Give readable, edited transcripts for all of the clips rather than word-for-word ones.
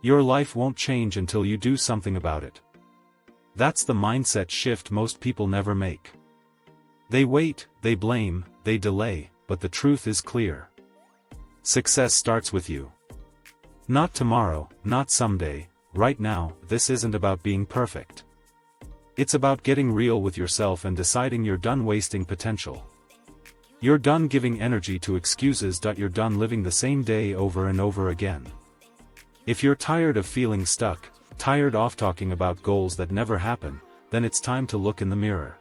Your life won't change until you do something about it. That's the mindset shift most people never make. They wait, they blame, they delay, but the truth is clear. Success starts with you. Not tomorrow, not someday, right now. This isn't about being perfect. It's about getting real with yourself and deciding you're done wasting potential. You're done giving energy to excuses. You're done living the same day over and over again. If you're tired of feeling stuck, tired of talking about goals that never happen, then it's time to look in the mirror.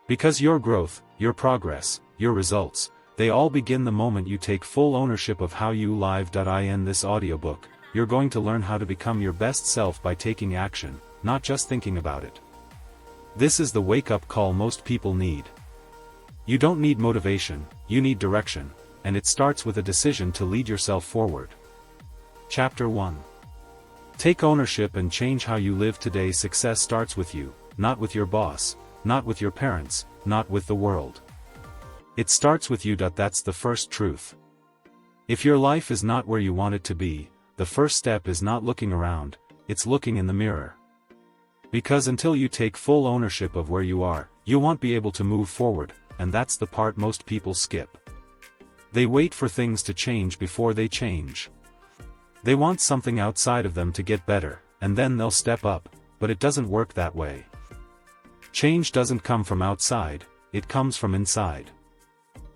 Because your growth, your progress, your results, they all begin the moment you take full ownership of how you live. In this audiobook, you're going to learn how to become your best self by taking action, not just thinking about it. This is the wake-up call most people need. You don't need motivation, you need direction, and it starts with a decision to lead yourself forward. Chapter 1. Take ownership and change how you live today. Success starts with you, not with your boss, not with your parents, not with the world. It starts with you. That's the first truth. If your life is not where you want it to be, the first step is not looking around, it's looking in the mirror. Because until you take full ownership of where you are, you won't be able to move forward, and that's the part most people skip. They wait for things to change before they change. They want something outside of them to get better, and then they'll step up, but it doesn't work that way. Change doesn't come from outside, it comes from inside.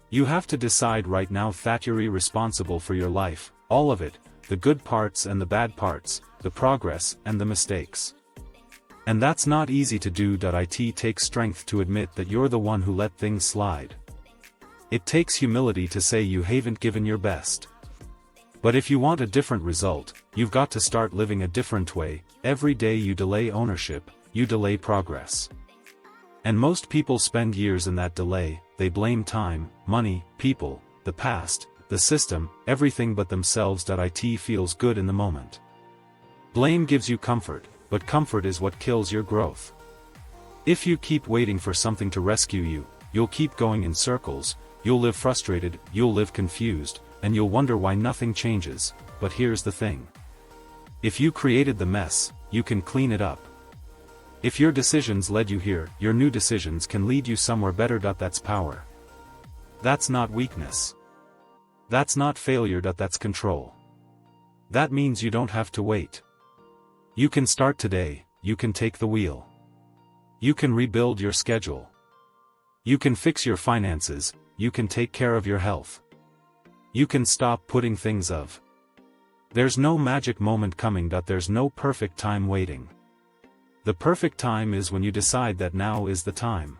You have to decide right now that you're responsible for your life, all of it, the good parts and the bad parts, the progress and the mistakes. And that's not easy to do. It takes strength to admit that you're the one who let things slide. It takes humility to say you haven't given your best. But if you want a different result, you've got to start living a different way. Every day you delay ownership, you delay progress. And most people spend years in that delay. They blame time, money, people, the past, the system, everything but themselves. It feels good in the moment. Blame gives you comfort, but comfort is what kills your growth. If you keep waiting for something to rescue you, you'll keep going in circles, you'll live frustrated, you'll live confused, and you'll wonder why nothing changes. But here's the thing. If you created the mess, you can clean it up. If your decisions led you here, your new decisions can lead you somewhere better. That's power. That's not weakness. That's not failure. That's control. That means you don't have to wait. You can start today, you can take the wheel. You can rebuild your schedule. You can fix your finances, you can take care of your health. You can stop putting things off. There's no magic moment coming. There's no perfect time waiting. The perfect time is when you decide that now is the time.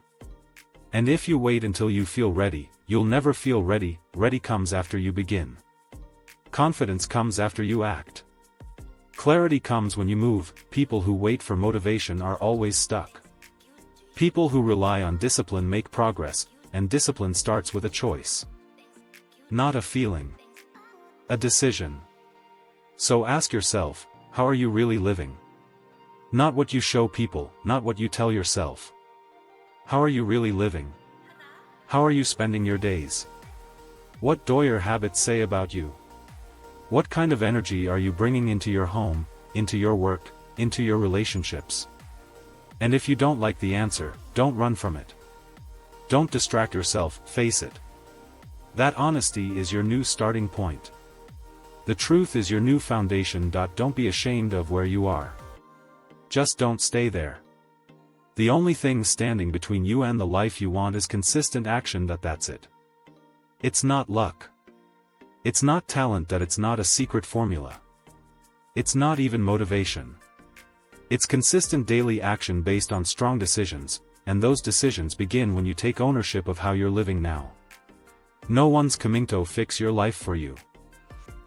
And if you wait until you feel ready, you'll never feel ready. Ready comes after you begin. Confidence comes after you act. Clarity comes when you move. People who wait for motivation are always stuck. People who rely on discipline make progress, and discipline starts with a choice. Not a feeling. A decision. So ask yourself, how are you really living? Not what you show people, not what you tell yourself. How are you really living? How are you spending your days? What do your habits say about you? What kind of energy are you bringing into your home, into your work, into your relationships? And if you don't like the answer, don't run from it. Don't distract yourself, face it. That honesty is your new starting point. The truth is your new foundation. Don't be ashamed of where you are. Just don't stay there. The only thing standing between you and the life you want is consistent action. That's it. It's not luck. It's not talent. It's not a secret formula. It's not even motivation. It's consistent daily action based on strong decisions, and those decisions begin when you take ownership of how you're living now. No one's coming to fix your life for you.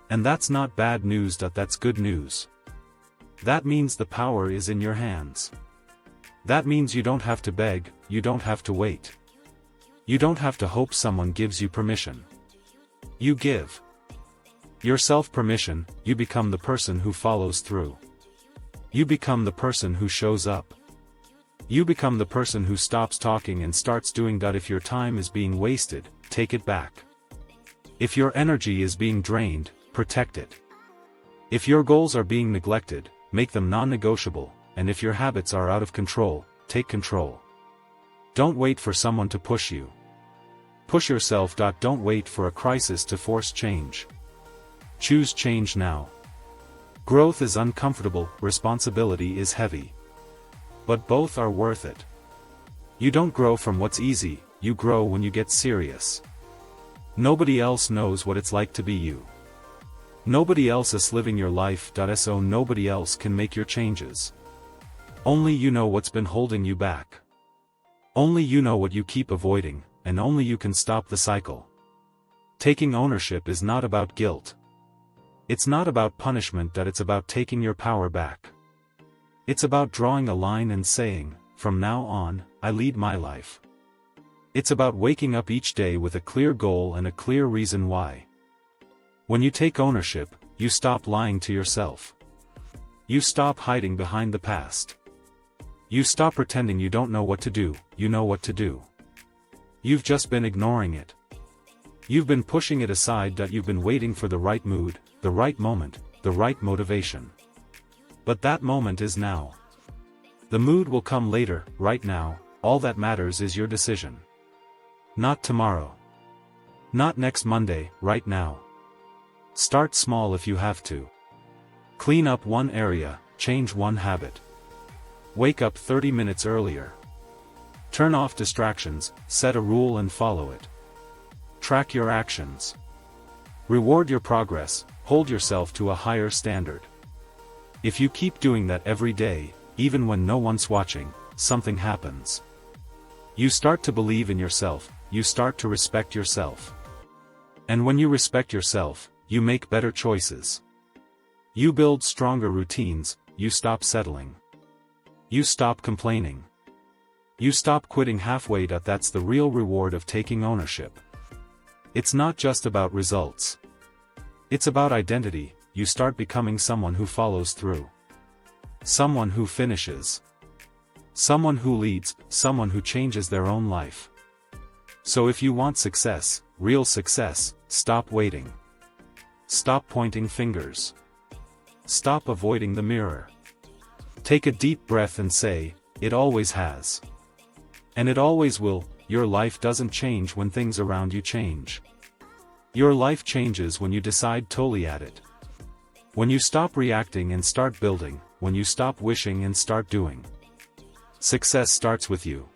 And that's not bad news. That's good news. That means the power is in your hands. That means you don't have to beg, you don't have to wait. You don't have to hope someone gives you permission. You give yourself permission. You become the person who follows through. You become the person who shows up. You become the person who stops talking and starts doing. If your time is being wasted, take it back. If your energy is being drained, protect it. If your goals are being neglected, make them non-negotiable, and if your habits are out of control, take control. Don't wait for someone to push you. Push yourself. Don't wait for a crisis to force change. Choose change now. Growth is uncomfortable, responsibility is heavy. But both are worth it. You don't grow from what's easy, you grow when you get serious. Nobody else knows what it's like to be you. Nobody else is living your life. So nobody else can make your changes. Only you know what's been holding you back. Only you know what you keep avoiding, and only you can stop the cycle. Taking ownership is not about guilt. It's not about punishment. It's about taking your power back. It's about drawing a line and saying, from now on, I lead my life. It's about waking up each day with a clear goal and a clear reason why. When you take ownership, you stop lying to yourself. You stop hiding behind the past. You stop pretending you don't know what to do. You know what to do. You've just been ignoring it. You've been pushing it aside. You've been waiting for the right mood, the right moment, the right motivation. But that moment is now. The mood will come later. Right now, all that matters is your decision. Not tomorrow. Not next Monday. Right now. Start small if you have to. Clean up one area, change one habit. Wake up 30 minutes earlier. Turn off distractions, set a rule and follow it. Track your actions. Reward your progress, hold yourself to a higher standard. If you keep doing that every day, even when no one's watching, something happens. You start to believe in yourself, you start to respect yourself. And when you respect yourself, you make better choices. You build stronger routines, you stop settling. You stop complaining. You stop quitting halfway. That's the real reward of taking ownership. It's not just about results. It's about identity. You start becoming someone who follows through. Someone who finishes. Someone who leads, someone who changes their own life. So if you want success, real success, stop waiting. Stop pointing fingers. Stop avoiding the mirror. Take a deep breath and say, it always has. And it always will. Your life doesn't change when things around you change. Your life changes when you decide totally at it. When you stop reacting and start building, when you stop wishing and start doing. Success starts with you.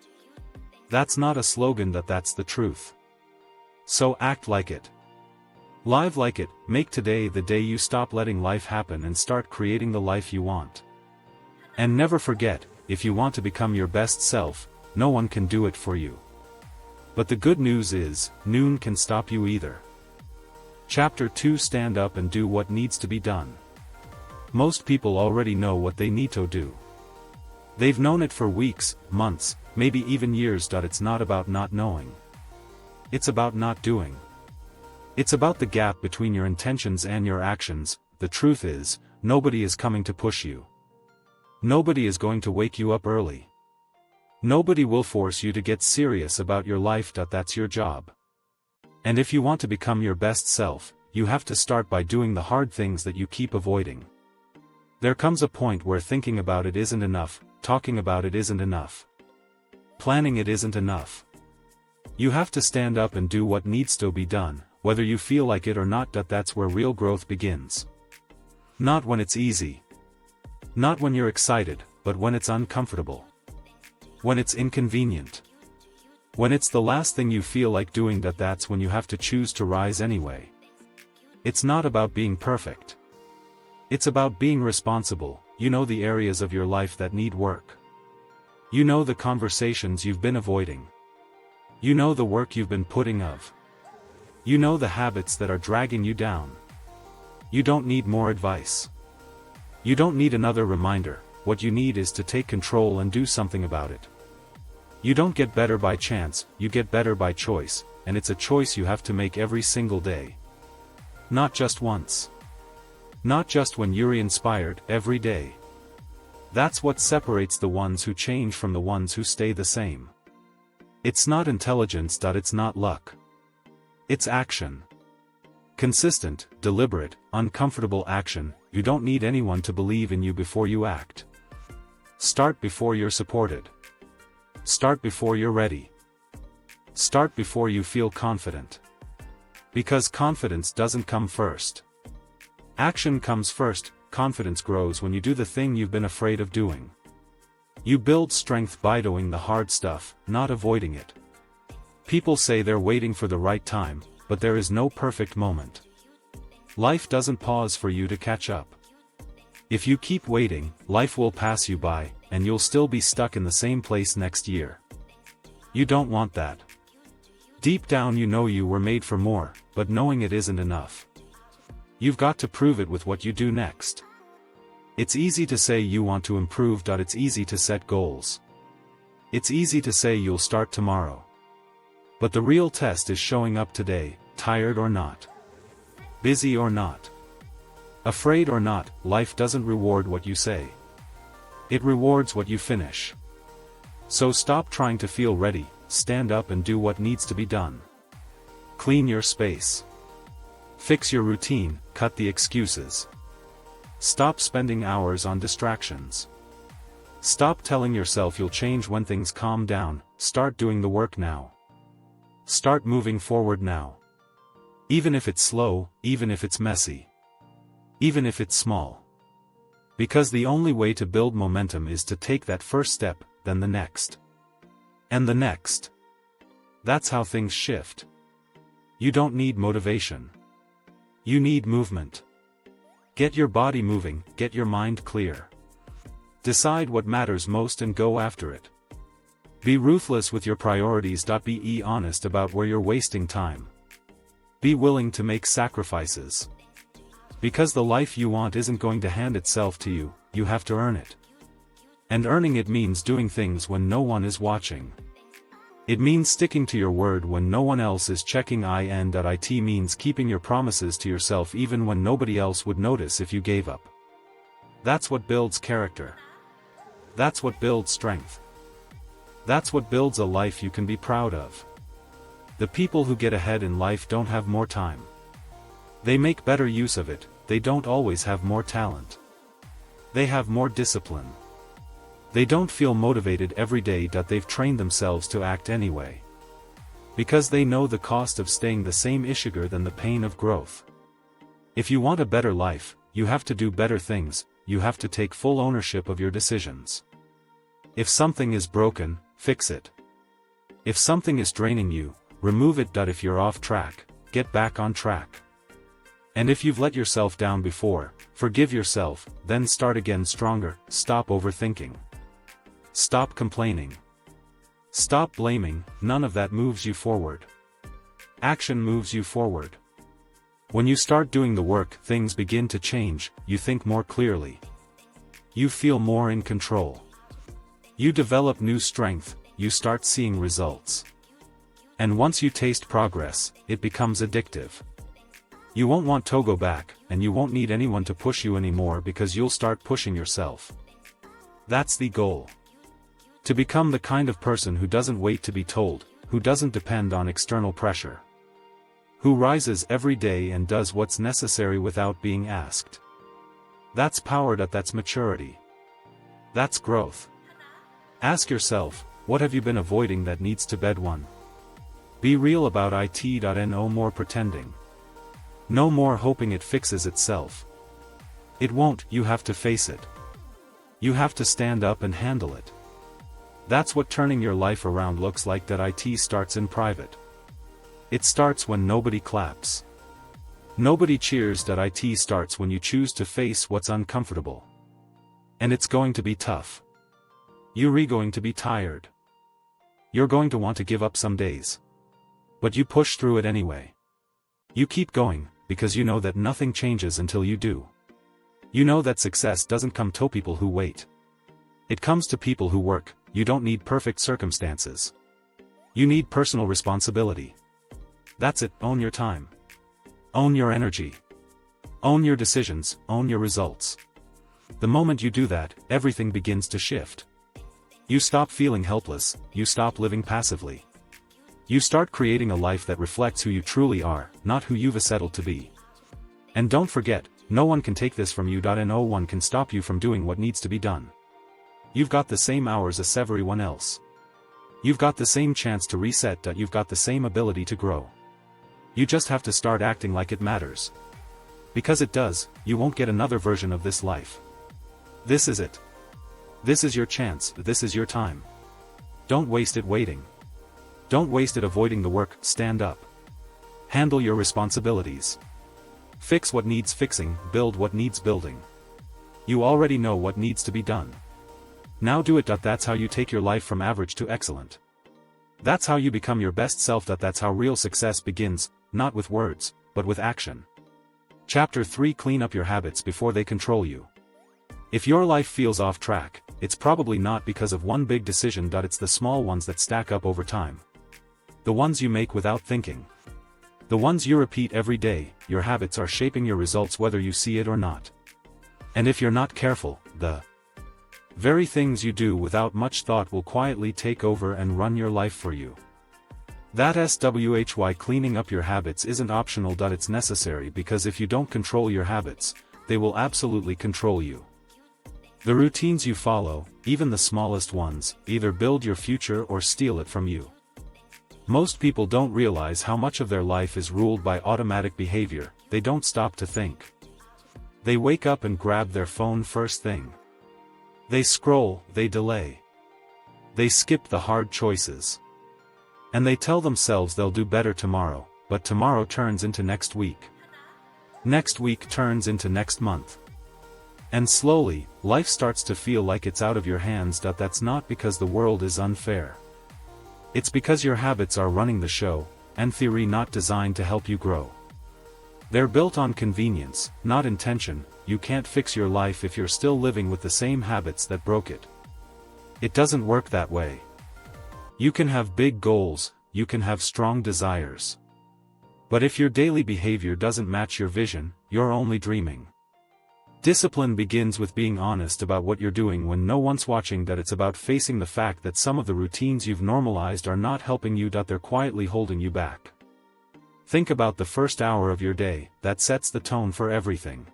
That's not a slogan. That's the truth. So act like it. Live like it. Make today the day you stop letting life happen and start creating the life you want. And never forget, if you want to become your best self, no one can do it for you. But the good news is, noon can stop you either. Chapter 2. Stand up and do what needs to be done. Most people already know what they need to do. They've known it for weeks, months, maybe even years. It's not about not knowing. It's about not doing. It's about the gap between your intentions and your actions. The truth is, nobody is coming to push you. Nobody is going to wake you up early. Nobody will force you to get serious about your life. That's your job. And if you want to become your best self, you have to start by doing the hard things that you keep avoiding. There comes a point where thinking about it isn't enough, talking about it isn't enough. Planning it isn't enough. You have to stand up and do what needs to be done, whether you feel like it or not. That's where real growth begins. Not when it's easy. Not when you're excited, but when it's uncomfortable. When it's inconvenient. When it's the last thing you feel like doing. That's when you have to choose to rise anyway. It's not about being perfect. It's about being responsible. You know the areas of your life that need work. You know the conversations you've been avoiding. You know the work you've been putting off. You know the habits that are dragging you down. You don't need more advice. You don't need another reminder. What you need is to take control and do something about it. You don't get better by chance, you get better by choice, and it's a choice you have to make every single day. Not just once. Not just when you're inspired, every day. That's what separates the ones who change from the ones who stay the same. It's not intelligence. It's not luck. It's action. Consistent, deliberate, uncomfortable action. you don't need anyone to believe in you before you act. Start before you're supported. Start before you're ready. Start before you feel confident. Because confidence doesn't come first. Action comes first. Confidence grows when you do the thing you've been afraid of doing. You build strength by doing the hard stuff, not avoiding it. People say they're waiting for the right time, but there is no perfect moment. Life doesn't pause for you to catch up. If you keep waiting, life will pass you by, and you'll still be stuck in the same place next year. You don't want that. Deep down you know you were made for more, but knowing it isn't enough. You've got to prove it with what you do next. It's easy to say you want to improve. It's easy to set goals. It's easy to say you'll start tomorrow. But the real test is showing up today, tired or not. Busy or not. Afraid or not. Life doesn't reward what you say. It rewards what you finish. So stop trying to feel ready, stand up and do what needs to be done. Clean your space. Fix your routine, cut the excuses. Stop spending hours on distractions. Stop telling yourself you'll change when things calm down. Start doing the work now. Start moving forward now. Even if it's slow, even if it's messy. Even if it's small. Because the only way to build momentum is to take that first step, then the next. And the next. That's how things shift. You don't need motivation. You need movement. Get your body moving, get your mind clear. Decide what matters most and go after it. Be ruthless with your priorities. Be honest about where you're wasting time. Be willing to make sacrifices. Because the life you want isn't going to hand itself to you, you have to earn it. And earning it means doing things when no one is watching. It means sticking to your word when no one else is checking in. It means keeping your promises to yourself even when nobody else would notice if you gave up. That's what builds character. That's what builds strength. That's what builds a life you can be proud of. The people who get ahead in life don't have more time. They make better use of it. They don't always have more talent. They have more discipline. They don't feel motivated every day. They've trained themselves to act anyway. Because they know the cost of staying the same is bigger than the pain of growth. If you want a better life, you have to do better things. You have to take full ownership of your decisions. If something is broken, fix it. If something is draining you, remove it. If you're off track, get back on track. And if you've let yourself down before, forgive yourself, then start again stronger. Stop overthinking. Stop complaining. Stop blaming. None of that moves you forward. Action moves you forward. When you start doing the work, things begin to change. You think more clearly. You feel more in control. You develop new strength. You start seeing results. And once you taste progress, it becomes addictive. You won't want to go back, and you won't need anyone to push you anymore because you'll start pushing yourself. That's the goal. To become the kind of person who doesn't wait to be told, who doesn't depend on external pressure. Who rises every day and does what's necessary without being asked. That's power. That's maturity. That's growth. Ask yourself, what have you been avoiding that needs to bed one? Be real about it. No more pretending. No more hoping it fixes itself. It won't. You have to face it. You have to stand up and handle it. That's what turning your life around looks like. It starts in private. It starts when nobody claps. Nobody cheers. It starts when you choose to face what's uncomfortable. And it's going to be tough. You're going to be tired. You're going to want to give up some days. But you push through it anyway. You keep going, because you know that nothing changes until you do. You know that success doesn't come to people who wait. It comes to people who work. You don't need perfect circumstances. You need personal responsibility. That's it. Own your time. Own your energy. Own your decisions, own your results. The moment you do that, everything begins to shift. You stop feeling helpless, you stop living passively. You start creating a life that reflects who you truly are, not who you've settled to be. And don't forget, No one can take this from you. And no one can stop you from doing what needs to be done. You've got the same hours as everyone else. You've got the same chance to reset. You've got the same ability to grow. You just have to start acting like it matters. Because it does. You won't get another version of this life. This is it. This is your chance. This is your time. Don't waste it waiting. Don't waste it avoiding the work. Stand up. Handle your responsibilities. Fix what needs fixing. Build what needs building. You already know what needs to be done. Now do it. That's how you take your life from average to excellent. That's how you become your best self. That's how real success begins, not with words, but with action. Chapter 3: Clean up your habits before they control you. If your life feels off track, it's probably not because of one big decision. It's the small ones that stack up over time. The ones you make without thinking. The ones you repeat every day. Your habits are shaping your results whether you see it or not. And if you're not careful, the very things you do without much thought will quietly take over and run your life for you. That's why cleaning up your habits isn't optional. It's necessary, because if you don't control your habits, they will absolutely control you. The routines you follow, even the smallest ones, either build your future or steal it from you. Most people don't realize how much of their life is ruled by automatic behavior. They don't stop to think. They wake up and grab their phone first thing. They scroll, they delay. They skip the hard choices. And they tell themselves they'll do better tomorrow, but tomorrow turns into next week. Next week turns into next month. And slowly, life starts to feel like it's out of your hands. That's not because the world is unfair. It's because your habits are running the show, and theory not designed to help you grow. They're built on convenience, not intention. You can't fix your life if you're still living with the same habits that broke it. It doesn't work that way. You can have big goals, you can have strong desires. But if your daily behavior doesn't match your vision, you're only dreaming. Discipline begins with being honest about what you're doing when no one's watching. It's about facing the fact that some of the routines you've normalized are not helping you. They're quietly holding you back. Think about the first hour of your day. That sets the tone for everything.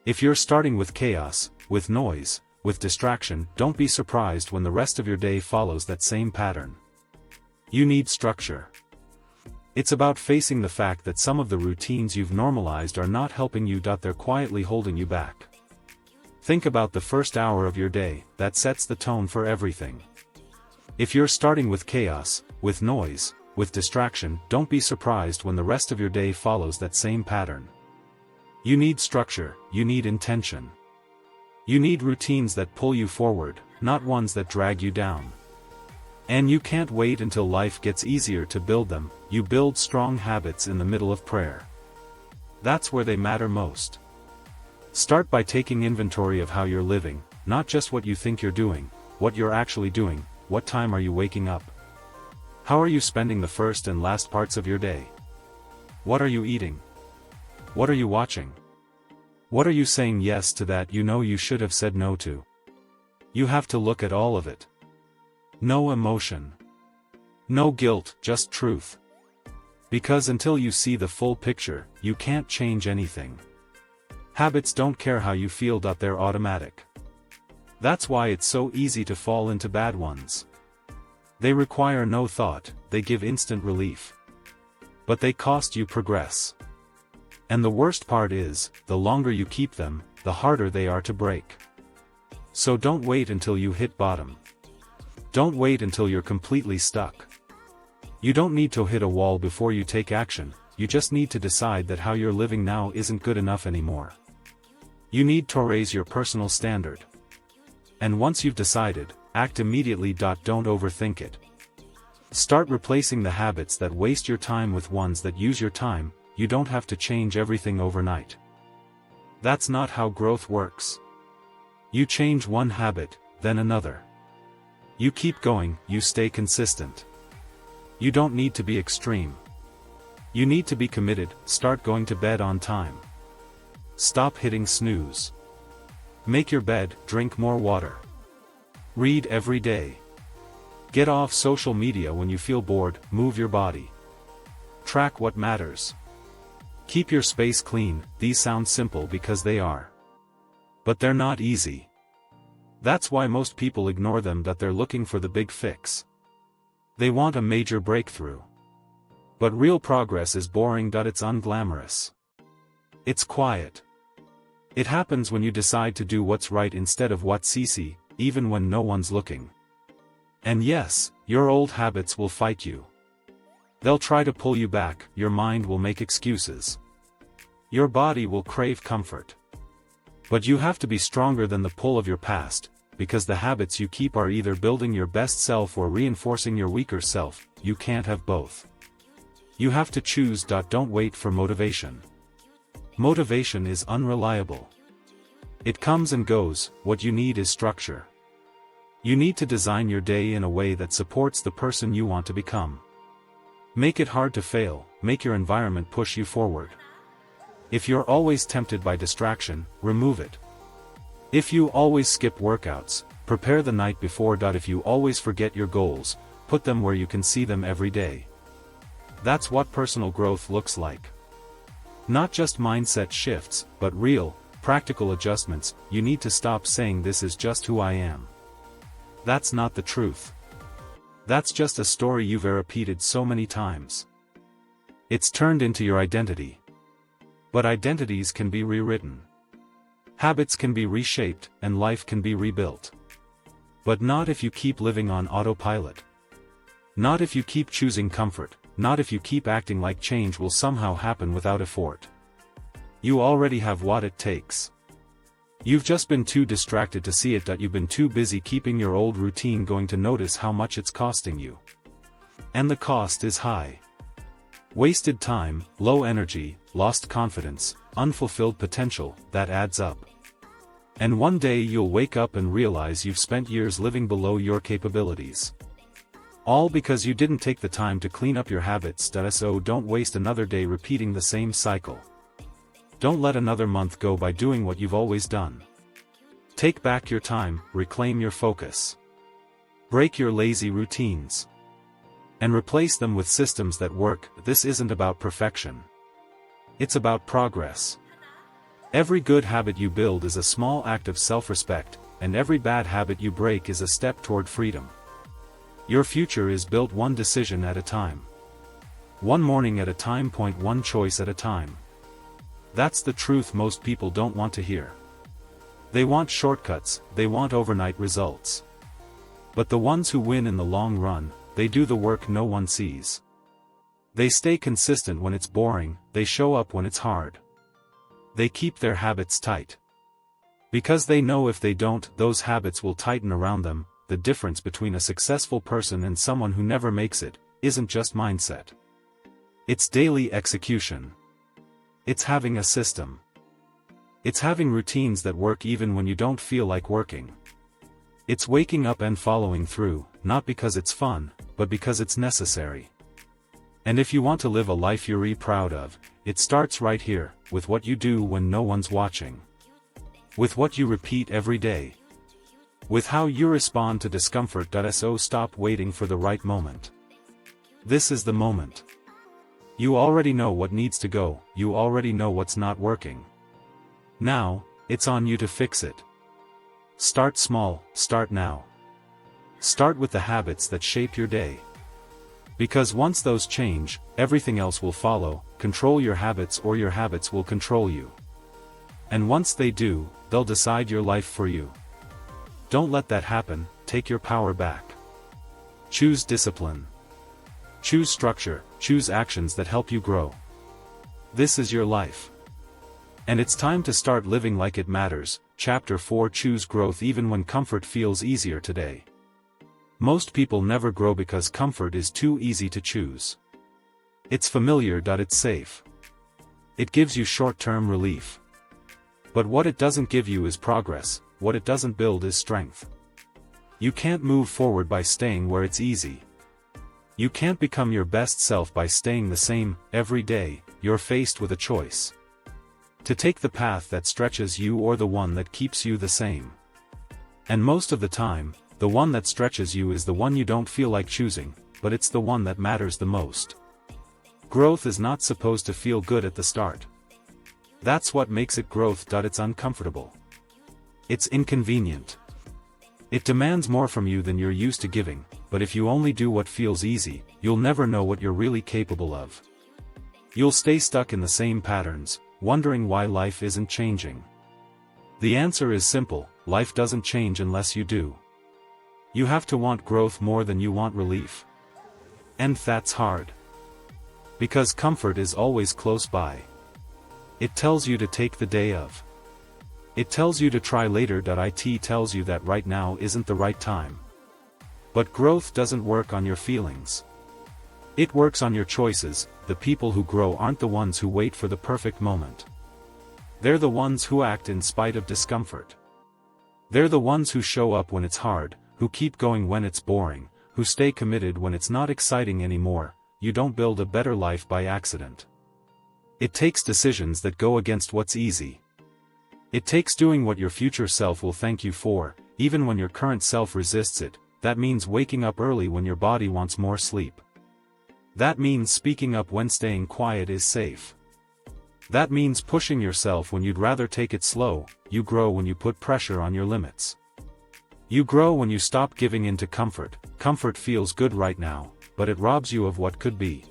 If you're starting with chaos, with noise, with distraction, don't be surprised when the rest of your day follows that same pattern. You need structure. It's about facing the fact that some of the routines you've normalized are not helping you. They're quietly holding you back. Think about the first hour of your day. That sets the tone for everything. If you're starting with chaos, with noise, with distraction, don't be surprised when the rest of your day follows that same pattern. You need structure, you need intention. You need routines that pull you forward, not ones that drag you down. And you can't wait until life gets easier to build them. You build strong habits in the middle of prayer. That's where they matter most. Start by taking inventory of how you're living, not just what you think you're doing, what you're actually doing. What time are you waking up? How are you spending the first and last parts of your day? What are you eating? What are you watching? What are you saying yes to that you know you should have said no to? You have to look at all of it. No emotion. No guilt, just truth. Because until you see the full picture, you can't change anything. Habits don't care how you feel. They're automatic. That's why it's so easy to fall into bad ones. They require no thought, they give instant relief. But they cost you progress. And the worst part is, the longer you keep them, the harder they are to break. So don't wait until you hit bottom. Don't wait until you're completely stuck. You don't need to hit a wall before you take action. You just need to decide that how you're living now isn't good enough anymore. You need to raise your personal standard. And once you've decided, act immediately. Don't overthink it. Start replacing the habits that waste your time with ones that use your time. You don't have to change everything overnight. That's not how growth works. You change one habit, then another. You keep going, you stay consistent. You don't need to be extreme. You need to be committed. Start going to bed on time. Stop hitting snooze. Make your bed, drink more water. Read every day. Get off social media when you feel bored, move your body. Track what matters. Keep your space clean. These sound simple because they are. But they're not easy. That's why most people ignore them, that they're looking for the big fix. They want a major breakthrough. But real progress is boring. It's unglamorous. It's quiet. It happens when you decide to do what's right instead of what's easy, even when no one's looking. And yes, your old habits will fight you. They'll try to pull you back, your mind will make excuses. Your body will crave comfort. But you have to be stronger than the pull of your past, because the habits you keep are either building your best self or reinforcing your weaker self. You can't have both. You have to choose. Don't wait for motivation. Motivation is unreliable. It comes and goes. What you need is structure. You need to design your day in a way that supports the person you want to become. Make it hard to fail, make your environment push you forward. If you're always tempted by distraction, remove it. If you always skip workouts, prepare the night before. If you always forget your goals, put them where you can see them every day. That's what personal growth looks like. Not just mindset shifts, but real, practical adjustments. You need to stop saying this is just who I am. That's not the truth. That's just a story you've repeated so many times. It's turned into your identity. But identities can be rewritten. Habits can be reshaped, and life can be rebuilt. But not if you keep living on autopilot. Not if you keep choosing comfort, not if you keep acting like change will somehow happen without effort. You already have what it takes. You've just been too distracted to see it. You've been too busy keeping your old routine going to notice how much it's costing you. And the cost is high. Wasted time, low energy, lost confidence, unfulfilled potential, that adds up. And one day you'll wake up and realize you've spent years living below your capabilities. All because you didn't take the time to clean up your habits. So don't waste another day repeating the same cycle. Don't let another month go by doing what you've always done. Take back your time, reclaim your focus. Break your lazy routines. And replace them with systems that work. This isn't about perfection. It's about progress. Every good habit you build is a small act of self-respect, and every bad habit you break is a step toward freedom. Your future is built one decision at a time. One morning at a time. One choice at a time. That's the truth most people don't want to hear. They want shortcuts, they want overnight results. But the ones who win in the long run, they do the work no one sees. They stay consistent when it's boring, they show up when it's hard. They keep their habits tight. Because they know if they don't, those habits will tighten around them. The difference between a successful person and someone who never makes it, isn't just mindset. It's daily execution. It's having a system. It's having routines that work even when you don't feel like working. It's waking up and following through, not because it's fun, but because it's necessary. And if you want to live a life you're proud of, it starts right here, with what you do when no one's watching. With what you repeat every day. With how you respond to discomfort. So stop waiting for the right moment. This is the moment. You already know what needs to go, you already know what's not working. Now, it's on you to fix it. Start small, start now. Start with the habits that shape your day. Because once those change, everything else will follow. Control your habits or your habits will control you. And once they do, they'll decide your life for you. Don't let that happen. Take your power back. Choose discipline. Choose structure, choose actions that help you grow. This is your life. And it's time to start living like it matters. Chapter 4. Choose growth even when comfort feels easier today. Most people never grow because comfort is too easy to choose. It's familiar. It's safe. It gives you short-term relief. But what it doesn't give you is progress, what it doesn't build is strength. You can't move forward by staying where it's easy. You can't become your best self by staying the same. Every day, you're faced with a choice. To take the path that stretches you or the one that keeps you the same. And most of the time, the one that stretches you is the one you don't feel like choosing, but it's the one that matters the most. growth is not supposed to feel good at the start. That's what makes it growth. It's uncomfortable. It's inconvenient. It demands more from you than you're used to giving, but if you only do what feels easy, you'll never know what you're really capable of. You'll stay stuck in the same patterns, wondering why life isn't changing. The answer is simple: life doesn't change unless you do. You have to want growth more than you want relief. And that's hard. Because comfort is always close by. It tells you to take the day of. It tells you to try later. It tells you that right now isn't the right time. But growth doesn't work on your feelings. It works on your choices. The people who grow aren't the ones who wait for the perfect moment. They're the ones who act in spite of discomfort. They're the ones who show up when it's hard, who keep going when it's boring, who stay committed when it's not exciting anymore. You don't build a better life by accident. It takes decisions that go against what's easy. It takes doing what your future self will thank you for, even when your current self resists it. That means waking up early when your body wants more sleep. That means speaking up when staying quiet is safe. That means pushing yourself when you'd rather take it slow. You grow when you put pressure on your limits. You grow when you stop giving in to comfort. Comfort feels good right now, but it robs you of what could be.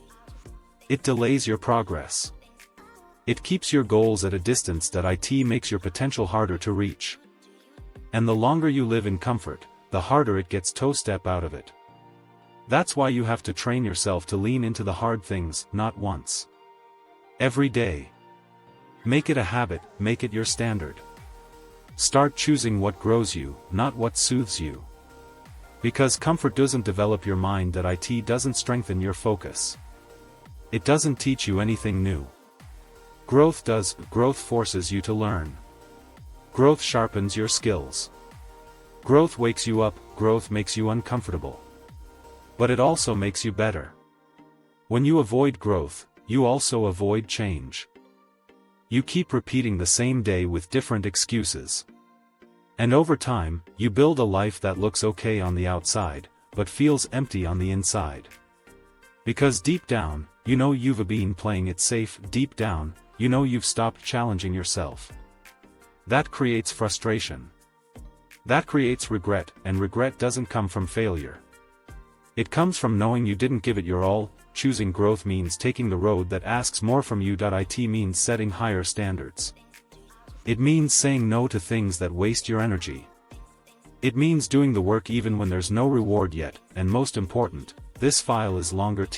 It delays your progress. It keeps your goals at a distance. It makes your potential harder to reach. And the longer you live in comfort, the harder it gets to step out of it. That's why you have to train yourself to lean into the hard things, not once. Every day. Make it a habit, make it your standard. Start choosing what grows you, not what soothes you. Because comfort doesn't develop your mind. It doesn't strengthen your focus. It doesn't teach you anything new. Growth does. Growth forces you to learn. Growth sharpens your skills. Growth wakes you up. Growth makes you uncomfortable. But it also makes you better. When you avoid growth, you also avoid change. You keep repeating the same day with different excuses. And over time, you build a life that looks okay on the outside, but feels empty on the inside. Because deep down, you know you've been playing it safe. Deep down, you know you've stopped challenging yourself. That creates frustration. That creates regret, and regret doesn't come from failure. It comes from knowing you didn't give it your all. Choosing growth means taking the road that asks more from you. It means setting higher standards. It means saying no to things that waste your energy. It means doing the work even when there's no reward yet, and most important, this file is longer.